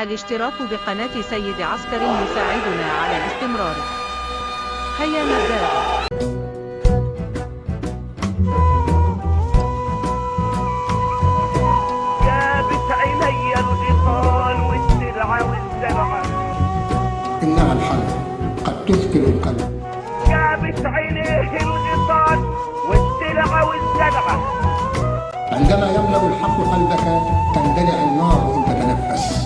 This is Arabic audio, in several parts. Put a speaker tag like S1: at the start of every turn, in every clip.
S1: الاشتراك بقناة سيد عسكر يساعدنا على الاستمرار. هيا نبدأ.
S2: جابت عيني الغصان والزرع والزرع،
S3: إنها الحلقة قد تثكل القلب.
S2: جابت عينيه الغصان والزرع والزرع،
S3: عندما يملأ الحق قلبك تندلع النار وإن تتنفس.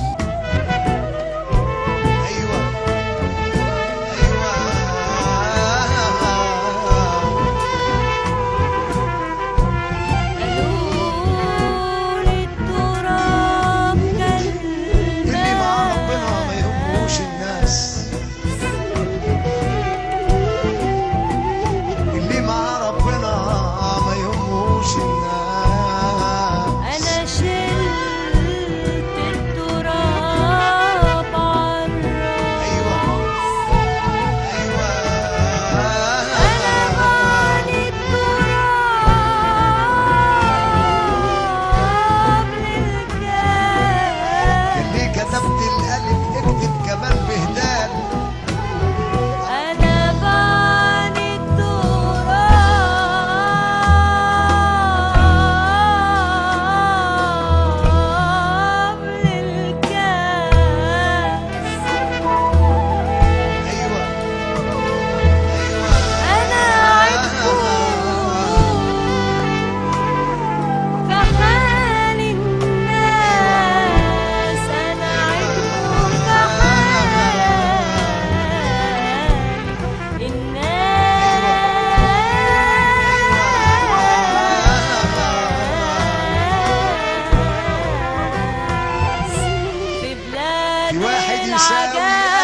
S4: واحد يساوي